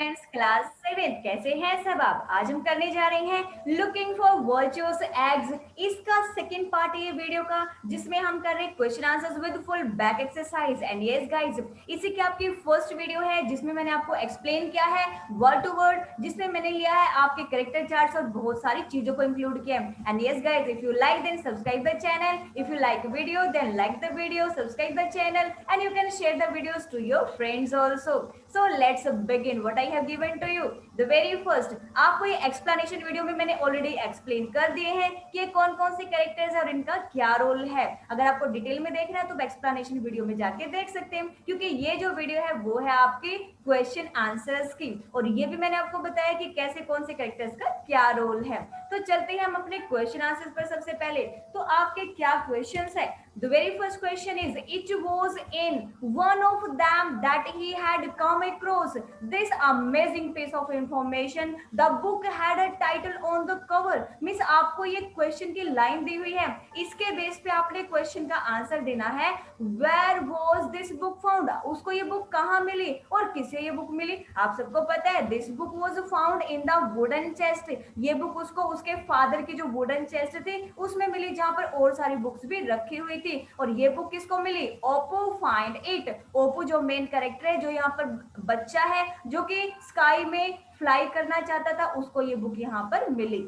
Friends, class 7 कैसे हैं सब आप। आज हम करने जा रहे हैं लुकिंग फॉर वर्चुअस एग्स। इसका सेकंड पार्ट है ये वीडियो का, जिसमें हम कर रहे हैं question answers with full back exercise. And yes guys, इसी की आपकी फर्स्ट वीडियो है जिसमें मैंने आपको एक्सप्लेन किया है वर्ड टू वर्ड, जिसमें मैंने लिया है आपके करेक्टर चार्ट्स और बहुत सारी चीजों को इंक्लूड किया है। And yes guys, if you like then subscribe the channel, if you like video then like the video, subscribe the channel and you can share the videos to your friends also. So let's begin what I have given to you. The very first, आपको ये explanation video में मैंने already explain कर दिए हैं कि कौन कौन से कैरेक्टर्स है और इनका क्या रोल है। अगर आपको डिटेल में देखना है तो एक्सप्लेनेशन वीडियो में जाके देख सकते हैं, क्योंकि ये जो वीडियो है वो है आपकी क्वेश्चन आंसर्स की, और ये भी मैंने आपको बताया कि कैसे कौन से कैरेक्टर्स का क्या रोल है। तो चलते हैं हम अपने क्वेश्चन आंसर्स पर। सबसे पहले तो आपके क्या क्वेश्चंस है। The very first question is, it was in one of them that he had come across this amazing piece of information. The book had a title on the cover. Miss, आपको ये question की line दी हुई है, इसके base पे आपने question का answer देना है। Where was this book found? उसको ये बुक कहाँ मिली और किसे ये बुक मिली। आप सबको पता है this book was found in the wooden chest. ये बुक उसको उसके फादर की जो वुडन चेस्ट थी उसमें मिली, जहां पर और सारी बुक्स भी रखी हुई थी। और ये बुक किसको मिली? Opo find it. ओपो जो मेन कैरेक्टर है, जो यहाँ पर बच्चा है जो कि स्काई में फ्लाई करना चाहता था, उसको ये बुक यहाँ पर मिली।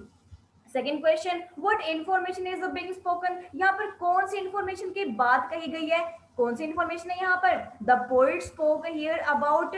Second question, what information is being spoken. यहाँ पर कौन सी इंफॉर्मेशन की बात कही गई है, कौन सी इंफॉर्मेशन है यहाँ पर। The poet spoke here about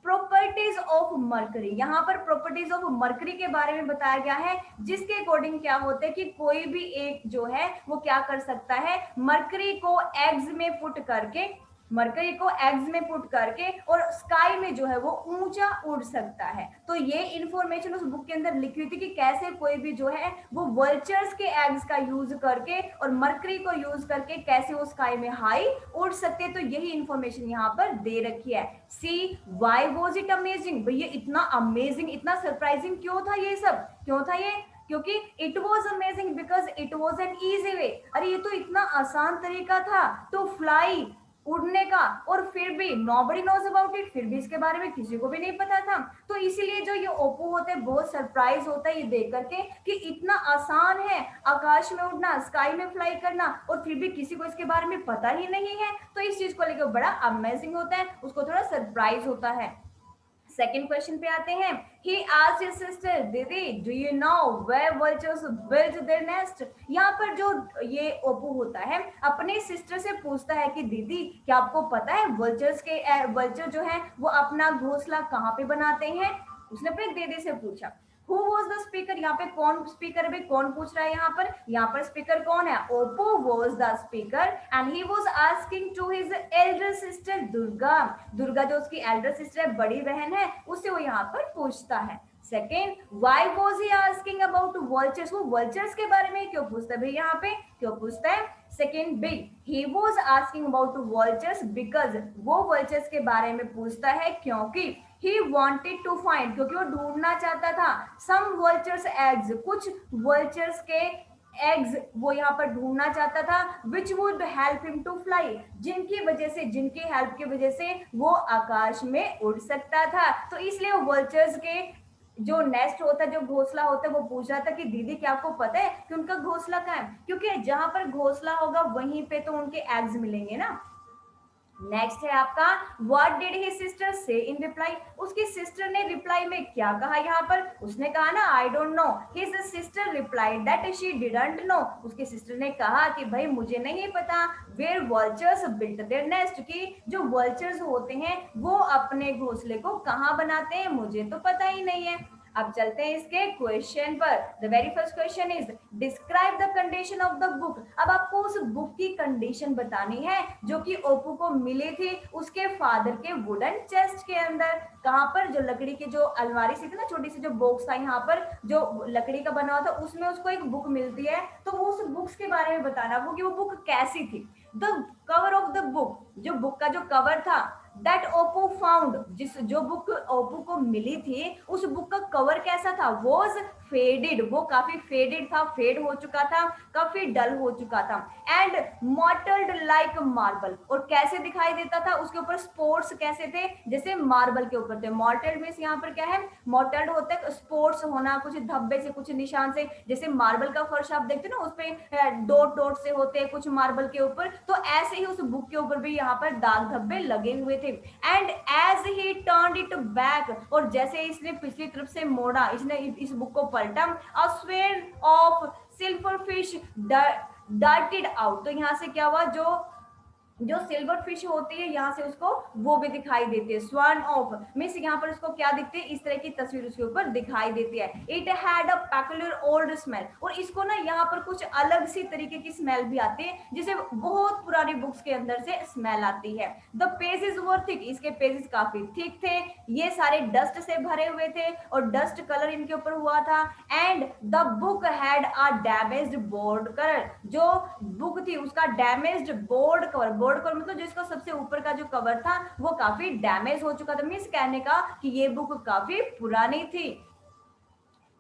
properties of mercury. यहाँ पर प्रॉपर्टीज ऑफ मरकरी के बारे में बताया गया है, जिसके अकॉर्डिंग क्या होता है कि कोई भी एक जो है वो क्या कर सकता है, मरकरी को एग्स में पुट करके, मरकरी को एग्स में पुट करके और स्काई में जो है वो ऊंचा उड़ सकता है। तो ये इंफॉर्मेशन उस बुक के अंदर लिखी हुई थी कि कैसे कोई भी जो है वो वल्चर्स के एग्स का यूज करके और मरकरी को यूज करके कैसे वो स्काई में हाई उड़ सकते। तो यही इंफॉर्मेशन यहाँ पर दे रखी है। सी वाई वॉज इट अमेजिंग। भैया इतना अमेजिंग, इतना सरप्राइजिंग क्यों था ये सब, क्यों था ये? क्योंकि it was amazing because it was an easy way. अरे ये तो इतना आसान तरीका था तो फ्लाई, उड़ने का, और फिर भी नोबडी नोज अबाउट इट, फिर भी इसके बारे में किसी को भी नहीं पता था। तो इसीलिए जो ये ओप्पो होते हैं बहुत सरप्राइज होता है ये देख करके कि इतना आसान है आकाश में उड़ना, स्काई में फ्लाई करना, और फिर भी किसी को इसके बारे में पता ही नहीं है। तो इस चीज को लेकर बड़ा अमेजिंग होता है, उसको थोड़ा सरप्राइज होता है। सेकेंड क्वेश्चन पे आते हैं। He asked his sister, दीदी do you know where vultures build their nest? यहाँ पर जो ये ओपो होता है अपने सिस्टर से पूछता है कि दीदी क्या आपको पता है वल्चर जो है वो अपना घोंसला कहाँ पे बनाते हैं। उसने अपने दीदी से पूछा। Who was the speaker? यहाँ पे कौन स्पीकर है, कौन पूछ रहा है यहाँ पर स्पीकर कौन है? Oppo was the speaker and he was asking to his elder sister Durga. Durga जो उसकी एल्डर सिस्टर है, बड़ी बहन है, उससे वो यहाँ पर पूछता है। Second, why was he asking about vultures. वो वल्चर्स के बारे में क्यों पूछता है भाई, यहाँ पे क्यों पूछता है? Second B, he was asking about vultures because वो वल्चर्स के बारे में पूछता है क्योंकि he wanted to find, क्योंकि वो ढूंढना चाहता था some vultures eggs, कुछ vultures के एग्स वो यहाँ पर ढूंढना चाहता था, which would help him to fly, जिनकी वजह से, जिनकी हेल्प की वजह से वो आकाश में उड़ सकता था। तो इसलिए वो वल्चर्स के जो नेस्ट होता है, जो घोंसला होता है, वो पूछ रहा था कि दीदी क्या आपको पता है कि उनका घोंसला कहाँ है, क्योंकि जहां पर घोंसला होगा वहीं पे तो उनके एग्स मिलेंगे ना। नेक्स्ट है आपका, what did his sister say in reply. उसकी सिस्टर ने रिप्लाई में क्या कहा यहाँ पर? उसने कहा ना I don't know. His sister replied that she didn't know. उसकी सिस्टर ने कहा कि भाई मुझे नहीं पता where vultures built their nest, की जो वल्चर्स होते हैं वो अपने घोंसले को कहाँ बनाते हैं, मुझे तो पता ही नहीं है। अब चलते हैं इसके क्वेश्चन पर। The very first question is describe the condition of the book. अब आपको उस बुक की कंडीशन बतानी है जो कि ओप्पो को मिली थी उसके फादर के वुडन चेस्ट के अंदर। कहां पर? जो लकड़ी की जो अलमारी सी थी ना, छोटी सी जो बॉक्स था यहाँ पर जो लकड़ी का बना हुआ था, उसमें उसको एक बुक मिलती है। तो उस बुक्स के बारे में बताना वो कि वो बुक कैसी थी। The cover of the book, जो बुक का जो कवर था, दैट ओप्पो फाउंड, जिस जो बुक ओप्पो को मिली थी उस बुक का कवर कैसा था, वॉज फेडेड, वो काफी फेडेड था, फेड हो चुका था, काफी डल हो चुका था, एंड मॉटल्ड लाइक मार्बल, और कैसे दिखाई देता था, उसके ऊपर स्पोर्ट्स कैसे थे, जैसे मार्बल के ऊपर थे। मॉटल्ड मीन्स यहाँ पर क्या है, मॉटल्ड होता है स्पोर्ट्स होना, कुछ धब्बे से, कुछ निशान से, जैसे मार्बल का फर्श आप देखते हो ना, उस पे डॉट डॉट से होते हैं कुछ मार्बल के ऊपर, तो ऐसे ही उस बुक के ऊपर भी यहाँ पर दाग धब्बे लगे हुए थे। And as he turned it back, और जैसे इसने पिछली तरफ से मोड़ा, इसने इस बुक को पलटा, a swarm of silver fish darted out, तो यहाँ से क्या हुआ, जो सिल्वर फिश होती है यहाँ से उसको वो भी दिखाई देती है। स्वान ऑफ मीन्स यहाँ पर उसको क्या दिखती है, इस तरह की तस्वीर उसके ऊपर दिखाई देती है। It had a peculiar old smell, और इसको ना यहाँ पर कुछ अलग सी तरीके की स्मेल भी आती है, जिसे बहुत पुरानी बुक्स के अंदर से स्मेल आती है। द पेजेस वर थिक, इसके पेजेस काफी थिक थे, ये सारे डस्ट से भरे हुए थे और डस्ट कलर इनके ऊपर हुआ था। And the book had a damaged board colour, जो बुक थी उसका damaged board cover, board cover मतलब जिसका सबसे ऊपर का जो कवर था वो काफी डैमेज हो चुका था, मीन्स कहने का कि ये बुक काफी पुरानी थी।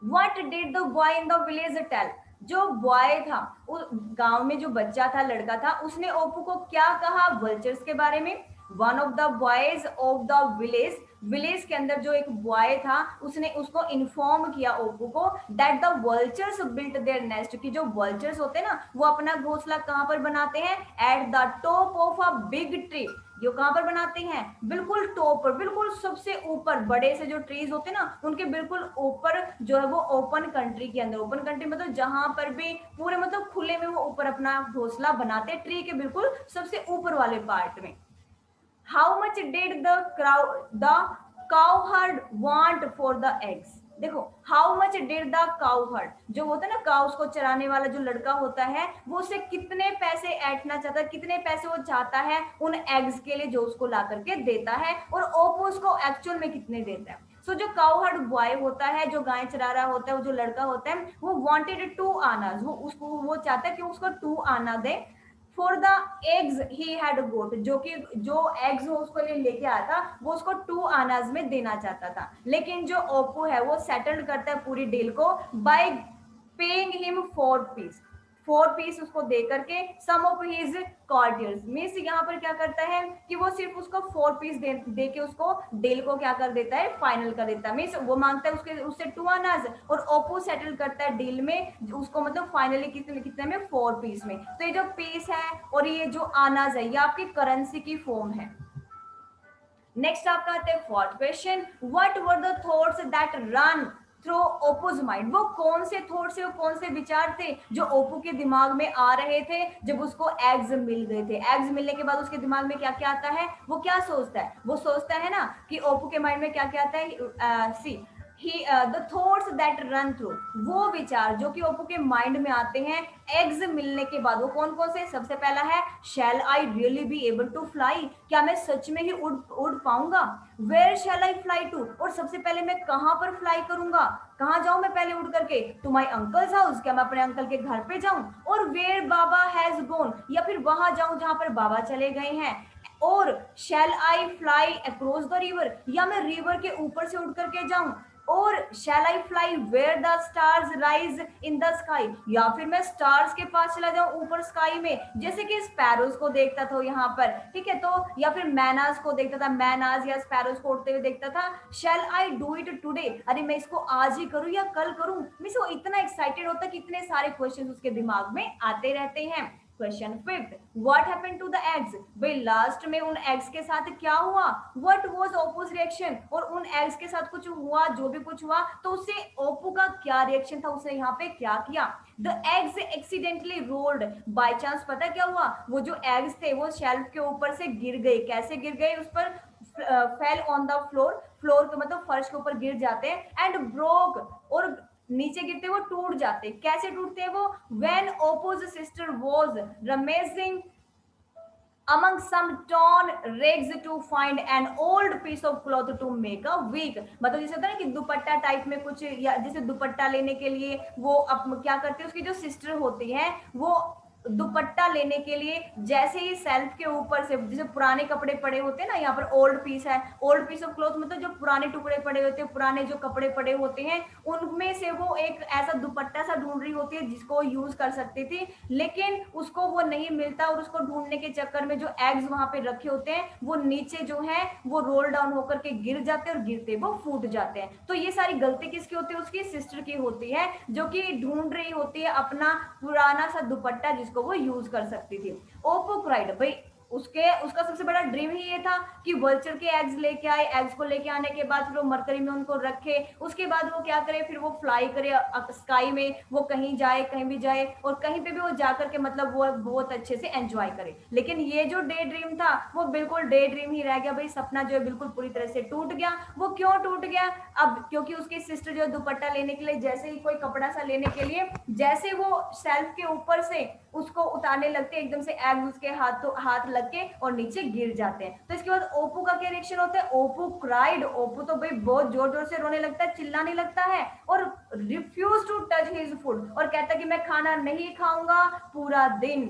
What did the boy in the village tell, जो बॉय था, गांव में जो बच्चा था, लड़का था, उसने ओप्पो को क्या कहा वल्चर्स के बारे में। One of the boys of the village, village के अंदर जो एक बॉय था उसने उसको इन्फॉर्म किया ओप्पो को, that the vultures built their nest, कि जो वल्चर्स होते हैं ना वो अपना घोंसला कहाँ पर बनाते हैं, at the top of a big tree, ये कहां पर बनाते हैं, बिल्कुल टॉप पर, बिल्कुल सबसे ऊपर, बड़े से जो ट्रीज होते हैं ना उनके बिल्कुल ऊपर जो है वो ओपन कंट्री के अंदर, ओपन कंट्री मतलब जहां पर भी पूरे मतलब खुले में वो ऊपर अपना घोंसला बनाते हैं, ट्री के बिल्कुल सबसे ऊपर वाले पार्ट में। How much did the cowherd want for the eggs, देखो how much did the cowherd, जो होता है ना काउस को चराने वाला जो लड़का होता है वो उसे कितने पैसे ऐंठना चाहता है, कितने पैसे वो चाहता है उन एग्स के लिए जो उसको ला करके देता है, और ओप्पो उसको एक्चुअल में कितने देता है। सो जो काउहर्ड बॉय होता है, जो गाय चरा रहा होता है, वो जो लड़का होता है वो वांटेड टू आनाज, वो उसको वो चाहता है कि उसको 2 आना दे, for the eggs he had got, जो कि जो एग्स वो उसको लिए लेके आया था वो उसको 2 आनाज में देना चाहता था, लेकिन जो ओप्पो है वो सेटल्ड करता है पूरी डील को by paying him 4 piece, 4 piece उसको दे करके, some of his courtiers means यहाँ पर क्या करता है कि वो सिर्फ उसको 4 पीस दे के उसको डील को क्या कर देता है, फाइनल कर देता है, मीन्स वो मांगता है उसके उससे 2 आनाज, और ओप्पो सेटल करता है डील में उसको मतलब फाइनली कितने कितने में, 4 पीस में। तो ये जो पीस है और ये जो आनाज है ये आपकी करेंसी की फॉर्म है। नेक्स्ट आपका आते हैं 4th question, what were the thoughts that run through Opo's mind, वो कौन से थॉट्स वो कौन से विचार थे जो ओप्पो के दिमाग में आ रहे थे जब उसको एग्स मिल गए थे। एग्स मिलने के बाद उसके दिमाग में क्या क्या आता है, वो क्या सोचता है, वो सोचता है ना कि ओप्पो के माइंड में क्या क्या आता है, सी ही the thoughts that run through, वो विचार जो कि ओप्पो के माइंड में आते हैं एग्स मिलने के बाद, वो कौन कौन से, सबसे पहला है shall I really be able to fly, क्या मैं सच में ही उड़ पाऊंगा, where shall I fly to, और सबसे पहले मैं कहां पर फ्लाई करूंगा, कहां जाऊं मैं पहले उड़ करके, टू माई अंकल्स हाउस, क्या मैं अपने अंकल के घर पे जाऊं, और वेयर बाबा हैज गोन, या फिर वहां जाऊं जहां पर बाबा चले गए हैं, और shall I fly across the river, या मैं रिवर के ऊपर से उड़ करके जाऊं, और shall I fly where the stars rise in the sky, या फिर मैं स्टार्स के पास चला जाऊं ऊपर स्काई में, जैसे कि स्पैरोज को देखता था यहाँ पर, ठीक है, तो या फिर मैनाज को देखता था, मैनाज या स्पैरोज को उड़ते हुए देखता था। शैल आई डू इट टुडे, अरे मैं इसको आज ही करूं या कल करूं, मींस वो इतना एक्साइटेड होता कि इतने सारे क्वेश्चन उसके दिमाग में आते रहते हैं। Question 5th, what happened to the eggs, भाई लास्ट में उन एग्स के साथ क्या हुआ, व्हाट वाज ओप्पोज रिएक्शन, और उन एग्स के साथ कुछ हुआ, जो भी कुछ हुआ तो उससे ओप्पो का क्या रिएक्शन था, उसने यहाँ पे क्या किया। The eggs accidentally rolled, by chance पता क्या हुआ, वो जो एग्स थे वो शेल्फ के ऊपर से गिर गए, कैसे गिर गए, उस पर fell on the floor, floor के मतलब फर्श के ऊपर गिर जाते हैं, एंड ब्रोक, और नीचे गिरते वो टूट जाते, कैसे टूटते हैं वो, व्हेन ओप्पोज sister was rummaging among some torn rags to find an old piece of cloth to make a wig, मतलब जैसे होता है ना कि दुपट्टा टाइप में कुछ, या जैसे दुपट्टा लेने के लिए वो अब क्या करते हैं, उसकी जो सिस्टर होती है वो दुपट्टा लेने के लिए जैसे ही सेल्फ के ऊपर से जैसे पुराने कपड़े पड़े होते हैं ना, यहाँ पर ओल्ड पीस है, ओल्ड पीस ऑफ क्लॉथ मतलब जो पुराने टुकड़े पड़े होते हैं, पुराने जो कपड़े पड़े होते हैं, उनमें से वो एक ऐसा दुपट्टा सा ढूंढ रही होती है जिसको यूज कर सकती थी, लेकिन उसको वो नहीं मिलता और उसको ढूंढने के चक्कर में जो एग्स वहां पे रखे होते हैं वो नीचे जो है वो रोल डाउन होकर के गिर जाते हैं और गिरते वो फूट जाते हैं। तो ये सारी गलती किसकी होती है? उसकी सिस्टर की होती है, जो कि ढूंढ रही होती है अपना पुराना सा दुपट्टा जिसको वो यूज कर सकती थी। ओप्पो क्राइड, भाई उसका सबसे बड़ा ड्रीम ही ये था कि वल्चर के एग्स लेके आए, एग्स को लेके आने के बाद फिर वो मरकरी में उनको रखे, उसके बाद वो क्या करे, फिर वो फ्लाई करे स्काई में, वो कहीं जाए, कहीं भी जाए और कहीं पे भी वो जाकर के मतलब वो बहुत अच्छे से एंजॉय करे। लेकिन ये जो डे ड्रीम था वो बिल्कुल डे ड्रीम ही रह गया भाई, सपना जो है बिल्कुल पूरी तरह से टूट गया। वो क्यों टूट गया? अब क्योंकि उसकी सिस्टर जो दुपट्टा लेने के लिए जैसे ही कोई कपड़ा सा लेने के लिए जैसे वो शेल्फ के ऊपर से उसको उतारने लगते हैं, एकदम से एग उसके हाथ लग के और नीचे गिर जाते हैं। तो इसके बाद ओप्पो का क्या रिएक्शन होता है? ओप्पो क्राइड, ओप्पो तो भाई बहुत जोर जोर से रोने लगता है, चिल्लाने लगता है और refuse to touch his food, और कहता है कि मैं खाना नहीं खाऊंगा पूरा दिन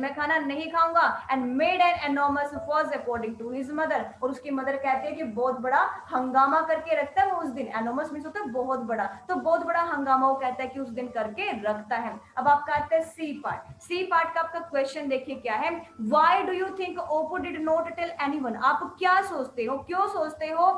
मैं खाना नहीं खाऊंगा, and made an enormous fuss according to his mother. और उसकी मदर कहती है कि बहुत बड़ा हंगामा करके रखता है वो उस दिन, एनॉर्मस मींस होता है बहुत बड़ा, तो बहुत बड़ा हंगामा वो कहता है कि उस दिन करके रखता है। अब आपका आता है सी पार्ट। सी पार्ट का आपका क्वेश्चन देखिए क्या है, why do you think Oppo did not tell anyone? आप क्या सोचते हो, क्यों सोचते हो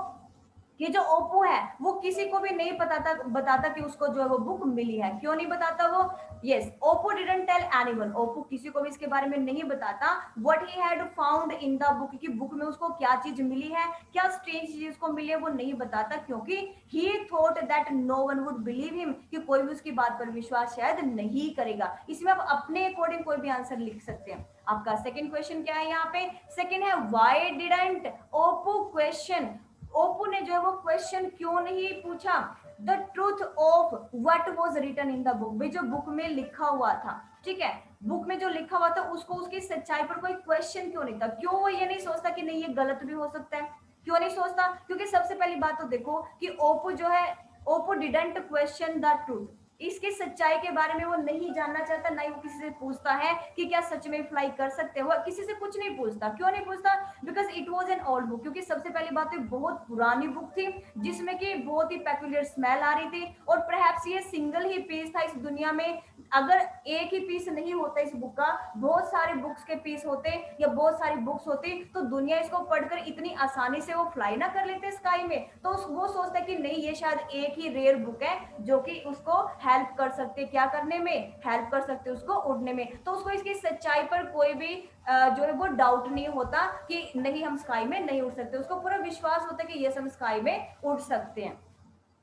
कि जो ओप्पो है वो किसी को भी नहीं बताता कि उसको जो है वो बुक मिली है? क्यों नहीं बताता वो? Yes, Oppo didn't tell anyone, Oppo किसी को भी इसके बारे में नहीं बताता what he had found in the book, कि बुक में उसको क्या चीज मिली है, क्या स्ट्रेंज चीज उसको मिली है, वो नहीं बताता, क्योंकि he thought that no one would believe him, कि कोई भी उसकी बात पर विश्वास शायद नहीं करेगा। इसमें आप अपने अकॉर्डिंग कोई भी आंसर लिख सकते हैं। आपका सेकंड क्वेश्चन क्या है यहाँ पे? सेकंड है why didn't Oppo question, Oppo ने जो है वो क्वेश्चन क्यों नहीं पूछा the truth of what was written in the book, भाई जो बुक में लिखा हुआ था, ठीक है, बुक में जो लिखा हुआ था उसको, उसकी सच्चाई पर कोई क्वेश्चन क्यों नहीं था? क्यों वो ये नहीं सोचता कि नहीं ये गलत भी हो सकता है? क्यों नहीं सोचता? क्योंकि सबसे पहली बात तो देखो कि ओप्पो जो है, Oppo didn't question the truth, इसकी सच्चाई के बारे में वो नहीं जानना चाहता, ना ही वो किसी से पूछता है कि क्या सच में फ्लाई कर सकते हो, किसी से कुछ नहीं पूछता। क्यों नहीं पूछता? Because it was an old book, क्योंकि सबसे पहली बात तो बहुत पुरानी बुक थी जिसमें कि बहुत ही पेक्यूलियर स्मेल आ रही थी, और परहैप्स ये सिंगल ही पीस था इस दुनिया में। अगर एक ही पीस नहीं होता इस बुक का, बहुत सारे बुक्स के पीस होते या बहुत सारी बुक्स होती, तो दुनिया इसको पढ़कर इतनी आसानी से वो फ्लाई ना कर लेते स्काई में। तो वो सोचता है कि नहीं ये शायद एक ही रेयर बुक है जो कि उसको हेल्प कर सकते, क्या करने में, हेल्प कर सकते उसको उड़ने में। तो उसको इसकी सच्चाई पर कोई भी जो है वो डाउट नहीं होता कि नहीं हम स्काई में नहीं उड़ सकते, उसको पूरा विश्वास होता है कि यस हम स्काई में उड़ सकते हैं।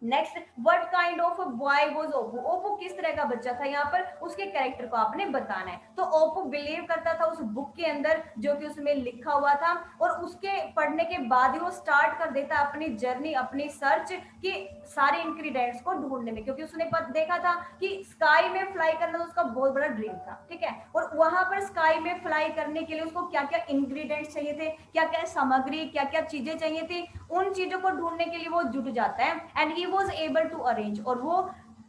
Next, what kind of boy was Oppo, Oppo किस तरह का बच्चा था, यहाँ पर उसके कैरेक्टर को आपने बताना है। तो ओप्पो बिलीव करता था उस बुक के अंदर जो कि उसमें लिखा हुआ था, और उसके पढ़ने के बाद ही वो स्टार्ट कर देता अपनी जर्नी, अपनी सर्च की सारे इंग्रेडिएंट्स को ढूंढने में, क्योंकि उसने देखा था कि स्काई में फ्लाई करना तो उसका बहुत बड़ा ड्रीम था, ठीक है, और वहां पर स्काई में फ्लाई करने के लिए उसको क्या क्या इंग्रेडिएंट्स चाहिए थे, क्या क्या सामग्री, क्या क्या चीजें चाहिए थी, उन चीजों को ढूंढने के लिए वो जुट जाता है, and he was able to arrange, और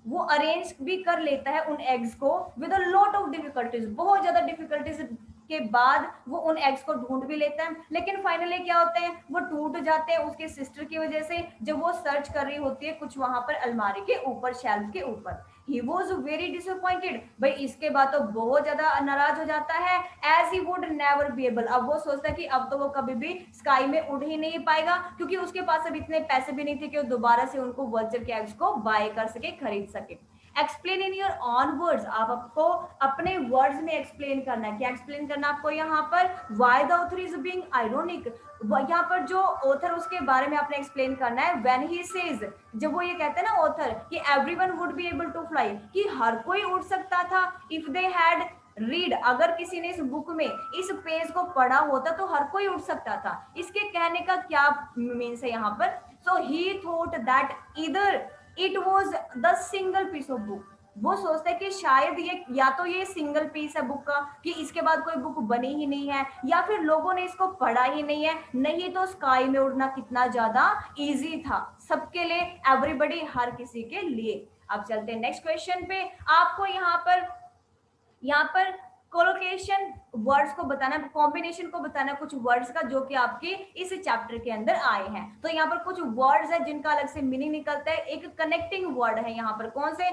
वो अरेंज भी कर लेता है उन एग्स को with a lot of difficulties, बहुत ज्यादा डिफिकल्टीज के बाद वो उन एग्स को ढूंढ भी लेता है। लेकिन फाइनली क्या होते हैं, वो टूट जाते हैं उसके सिस्टर की वजह से, जब वो सर्च कर रही होती है कुछ वहां पर अलमारी के ऊपर, शेल्फ के ऊपर। ही वॉज वेरी डिसअपॉइंटेड, भाई इसके बाद तो बहुत ज्यादा नाराज हो जाता है, as he would never be able, अब वो सोचता है कि अब तो वो कभी भी स्काई में उड़ ही नहीं पाएगा, क्योंकि उसके पास अब इतने पैसे भी नहीं थे कि वो दोबारा से उनको वल्चर के एग्स को बाय कर सके, खरीद सके। Explain in your on words, आप आपको अपने वर्ड्स में एक्सप्लेन करना है। क्या एक्सप्लेन करना आपको यहाँ पर? Why the author is being ironic, यहाँ पर जो ऑथर उसके बारे में आपने एक्सप्लेन करना है। व्हेन ही सेज, जब वो ये कहते हैं ना ऑथर कि everyone would be able to fly, कि हर कोई उड़ सकता था, इफ दे हैड रीड, अगर किसी ने इस बुक में इस पेज को पढ़ा होता तो हर कोई उड़ सकता था। इसके कहने का क्या मीन्स है यहाँ पर? सो ही थॉट दैट इधर it was the single piece of book, वो सोचता है कि शायद ये या तो ये सिंगल पीस है बुक का, कि इसके बाद कोई बुक बनी ही नहीं है, या फिर लोगों ने इसको पढ़ा ही नहीं है, नहीं तो स्काई में उड़ना कितना ज्यादा इजी था सबके लिए, एवरीबडी, हर किसी के लिए। अब चलते हैं नेक्स्ट क्वेश्चन पे। आपको यहाँ पर कोलोकेशन वर्ड्स को बताना, कॉम्बिनेशन को बताना कुछ वर्ड्स का जो कि आपके इस चैप्टर के अंदर आए हैं। तो यहाँ पर कुछ वर्ड्स है जिनका अलग से मीनिंग निकलता है। एक कनेक्टिंग वर्ड है यहाँ पर, कौन से,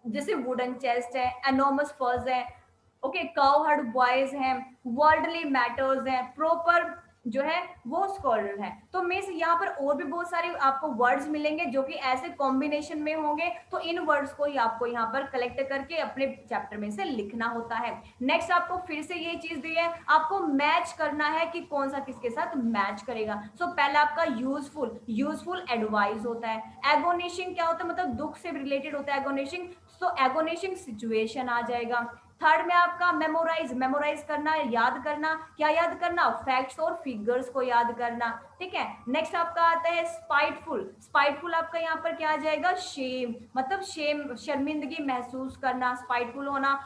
जैसे वुडन चेस्ट है, एनोमस फर्ज है, ओके, काउहर्ड बॉयज हैं, वर्ल्डली मैटर्स हैं, प्रॉपर जो है वो स्कॉलर है। तो मीन्स यहाँ पर और भी बहुत सारे आपको वर्ड्स मिलेंगे जो कि ऐसे कॉम्बिनेशन में होंगे। तो इन वर्ड्स को ही आपको यहाँ पर कलेक्ट करके अपने चैप्टर में से लिखना होता है। नेक्स्ट आपको फिर से ये चीज दी है, आपको मैच करना है कि कौन सा किसके साथ मैच करेगा। सो पहला आपका यूजफुल, यूजफुल एडवाइस होता है। एगोनिशिंग क्या होता है, मतलब दुख से रिलेटेड होता है एगोनिशिंग, सो एगोनिशिंग सिचुएशन आ जाएगा। थर्ड में आपका मेमोराइज, मेमोराइज करना, याद करना, क्या याद करना, फैक्ट्स और फिगर्स को याद करना, ठीक है। नेक्स्ट आपका आता है स्पाइटफुल, स्पाइटफुल आपका यहाँ पर क्या आ जाएगा, शेम, मतलब शेम, शर्मिंदगी महसूस करना, स्पाइटफुल होना,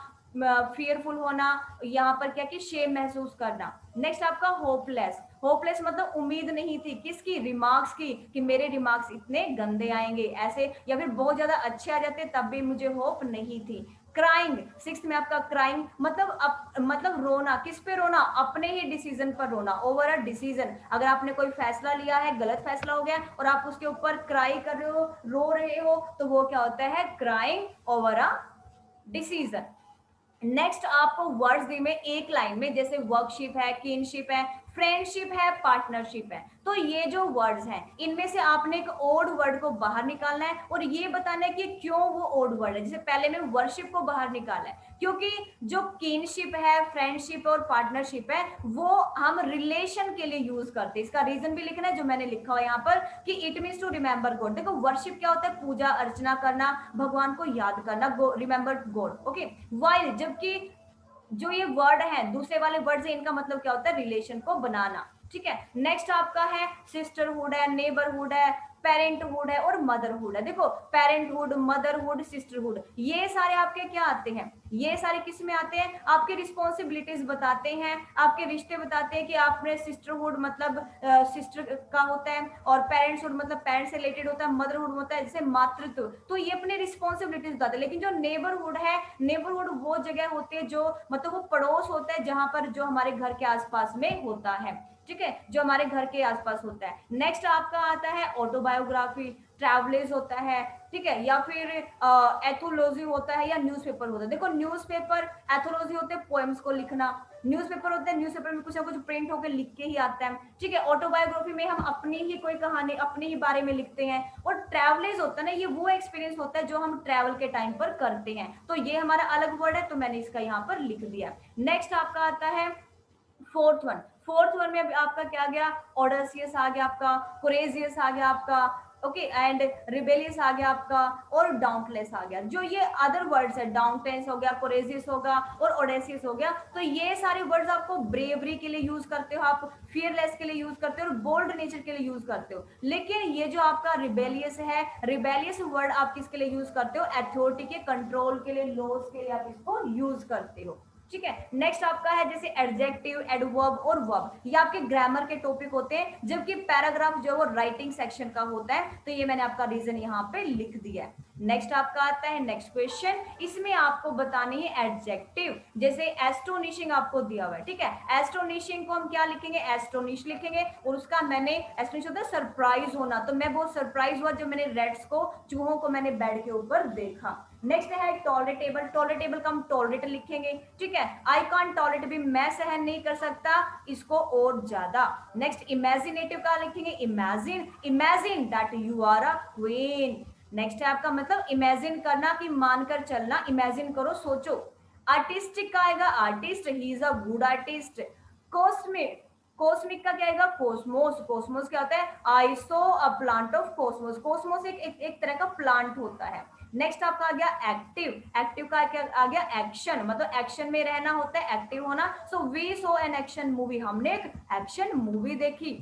फियरफुल होना, यहाँ पर क्या कि शेम महसूस करना। नेक्स्ट आपका होपलेस, होपलेस मतलब उम्मीद नहीं थी किसकी, रिमार्क्स की, कि मेरे रिमार्क्स इतने गंदे आएंगे ऐसे, या फिर बहुत ज्यादा अच्छे आ जाते तब भी मुझे होप नहीं थी। क्राइंग, सिक्स में आपका क्राइंग मतलब रोना, किस पे रोना, अपने ही डिसीजन पर रोना, ओवर अ डिसीजन। अगर आपने कोई फैसला लिया है, गलत फैसला हो गया और आप उसके ऊपर क्राई कर रहे हो, रो रहे हो, तो वो क्या होता है, crying over a decision. Next आपको वर्ड्स दी में एक लाइन में, जैसे वर्कशिप है, किनशिप है, फ्रेंडशिप है, पार्टनरशिप है। तो ये जो वर्ड्स हैं इनमें से आपने एक ओड वर्ड को बाहर निकालना है और ये बताना है कि क्यों वो ओड वर्ड है। जैसे पहले में वर्शिप को बाहर निकाला है क्योंकि जो किनशिप है, फ्रेंडशिप और पार्टनरशिप है वो हम रिलेशन के लिए यूज करते हैं। इसका रीजन भी लिखना है जो मैंने लिखा हुआ यहाँ पर कि it means to remember god. देखो वर्शिप क्या होता है, पूजा अर्चना करना, भगवान को याद करना, रिमेंबर गॉड, ओके। वाइल, जबकि जो ये वर्ड है दूसरे वाले वर्ड से इनका मतलब क्या होता है, रिलेशन को बनाना, ठीक है। नेक्स्ट आपका है सिस्टरहुड है, नेबरहुड है, पेरेंटहुड है और मदरहुड है। देखो पेरेंटहुड, मदरहुड, सिस्टरहुड, ये सारे आपके क्या आते हैं, ये सारे किस में आते हैं, आपके रिस्पॉन्सिबिलिटीज बताते हैं, आपके रिश्ते बताते हैं कि आपने सिस्टरहुड मतलब सिस्टर का होता है, और पेरेंट्सहुड मतलब पेरेंट्स से रिलेटेड होता है, मदरहुड होता है जैसे मातृत्व, तो ये अपने रिस्पॉन्सिबिलिटीज बताते हैं। लेकिन जो नेबरहुड है, नेबरहुड वो जगह होती है जो मतलब वो पड़ोस होता है जहां पर जो हमारे घर के आसपास में होता है, ठीक है, जो हमारे घर के आसपास होता है। नेक्स्ट आपका आता है ऑटोबायोग्राफी, ट्रैवलेज होता है, ठीक है, या फिर एथोलॉजी होता है या न्यूज़पेपर होता है। देखो न्यूज़पेपर, एथोलॉजी होते हैं पोएम्स को लिखना, न्यूज़पेपर होता है न्यूज़पेपर में कुछ ना कुछ प्रिंट होकर लिख के ही आता है, ठीक है। ऑटोबायोग्राफी में हम अपनी ही कोई कहानी अपने ही बारे में लिखते हैं, और ट्रैवलेज होता है ना, ये वो एक्सपीरियंस होता है जो हम ट्रैवल के टाइम पर करते हैं। तो ये हमारा अलग वर्ड है तो मैंने इसका यहाँ पर लिख दिया। नेक्स्ट आपका आता है फोर्थ वन, फोर्थ वन में आपका क्या गया, ऑडसियस आ गया आपका, कोरेजियस आ गया आपका, ओके, एंड रिबेलियस आ गया आपका, और डाउंटलेस आ गया। जो ये अदर वर्ड्स है, डाउंटलेस हो गया, कोरेजियस होगा और ओडेसियस हो गया, तो ये सारे वर्ड्स आपको ब्रेवरी के लिए यूज करते हो, आप फियरलेस के लिए यूज करते हो और बोल्ड नेचर के लिए यूज करते हो। लेकिन ये जो आपका रिबेलियस है, रिबेलियस वर्ड आप किसके लिए यूज करते हो, अथॉरिटी के कंट्रोल के लिए, लॉज के लिए आप इसको यूज करते हो, ठीक है। नेक्स्ट आपका है जैसे एडजेक्टिव, एडवर्ब और वर्ब, ये आपके ग्रामर के टॉपिक होते हैं, जबकि पैराग्राफ जो है वो राइटिंग सेक्शन का होता है। तो ये मैंने आपका रीजन यहाँ पे लिख दिया है। नेक्स्ट आपका आता है नेक्स्ट क्वेश्चन, इसमें आपको बतानी है एडजेक्टिव। जैसे एस्टोनिशिंग आपको दिया हुआ है, ठीक है, एस्टोनिशिंग को हम क्या लिखेंगे, एस्टोनिश लिखेंगे, और उसका मैंने एस्टोनिश होता है सरप्राइज होना, तो मैं बहुत सरप्राइज हुआ जब मैंने रेड्स को, चूहों को मैंने बेड के ऊपर देखा। नेक्स्ट है टॉलरेटेबल, टॉलरेटेबल का हम टॉलरेट लिखेंगे, ठीक है। आई कांट टॉलरेट भी मैं सहन नहीं कर सकता इसको और ज्यादा। नेक्स्ट इमेजिनेटिव का लिखेंगे imagine, imagine that you are a queen. Next है आपका मतलब इमेजिन करना कि मानकर चलना, इमेजिन करो, सोचो। आर्टिस्टिक का आएगा artist, he is a good artist. Cosmic, cosmic का क्या आएगा, कॉस्मोस, कॉस्मोस क्या होता है, I saw a plant of cosmos, cosmos एक तरह का प्लांट होता है। नेक्स्ट आपका आ गया एक्टिव, एक्टिव का क्या आ गया, एक्शन, मतलब एक्शन में रहना होता है, एक्टिव होना। So we saw an action movie, हमने एक एक्शन मूवी देखी।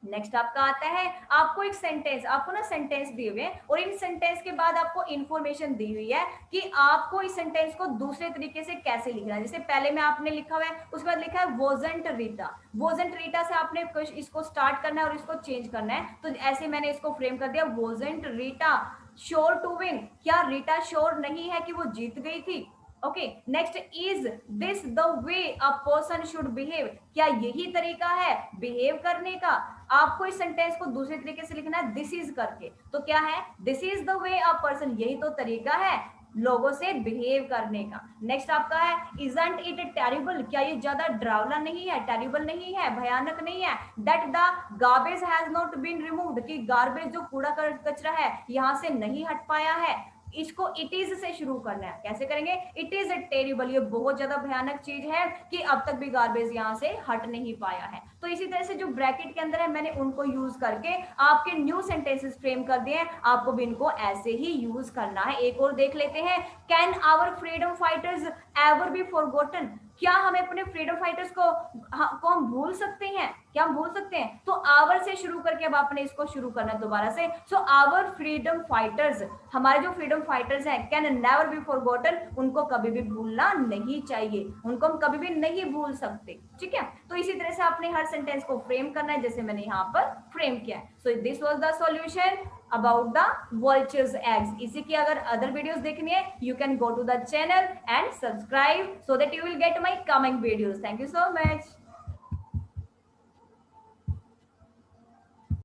नेक्स्ट आपका आता है, आपको एक सेंटेंस, आपको ना सेंटेंस दिए हुए हैं और इन सेंटेंस के बाद आपको इंफॉर्मेशन दी हुई है कि आपको इस सेंटेंस को दूसरे तरीके से कैसे लिखना है। जैसे पहले में आपने लिखा हुआ है, उसके बाद लिखा है वोजेंट रीटा, वोजेंट रीटा से आपने इसको स्टार्ट करना है और इसको चेंज करना है। तो ऐसे मैंने इसको फ्रेम कर दिया, वोजेंट रीटा श्योर टू विन, क्या रीटा श्योर नहीं है कि वो जीत गई थी। Okay, next, is this the way a person should behave, क्या यही तरीका है बिहेव करने का? आपको इस सेंटेंस को दूसरे तरीके से लिखना है, दिस इज करके। तो क्या है, this is the way a person, यही तो तरीका है लोगों से बिहेव करने का। नेक्स्ट आपका है, इजंट इट टेरिबल, क्या ये ज्यादा डरावना नहीं है, टेरिबल नहीं है, भयानक नहीं है, that the garbage has not been removed, कि गार्बेज जो कूड़ा कचरा है यहाँ से नहीं हट पाया है। इसको इट इज से शुरू करना है, कैसे करेंगे, इट इज टेरिबल, ये बहुत ज्यादा भयानक चीज है कि अब तक भी गार्बेज यहाँ से हट नहीं पाया है। तो इसी तरह से जो ब्रैकेट के अंदर है मैंने उनको यूज करके आपके न्यू सेंटेंसेस फ्रेम कर दिए, आपको भी इनको ऐसे ही यूज करना है। एक और देख लेते हैं, can our freedom fighters ever be forgotten, क्या हमें अपने फ्रीडम फाइटर्स को हम भूल सकते हैं, क्या हम भूल सकते हैं? तो आवर से शुरू करके अब आपने इसको शुरू करना है दोबारा से। सो आवर फ्रीडम फाइटर्स, हमारे जो फ्रीडम फाइटर्स हैं, कैन नेवर बी फॉरगॉटन, उनको कभी भी भूलना नहीं चाहिए, उनको हम कभी भी नहीं भूल सकते। ठीक है, तो इसी तरह से आपने हर सेंटेंस को फ्रेम करना है जैसे मैंने यहाँ पर फ्रेम किया है। So this was the solution about the vultures eggs। इसी की अगर अदर वीडियोस देखनी है, you can go to the channel and subscribe so that you will get my coming videos। Thank you so much।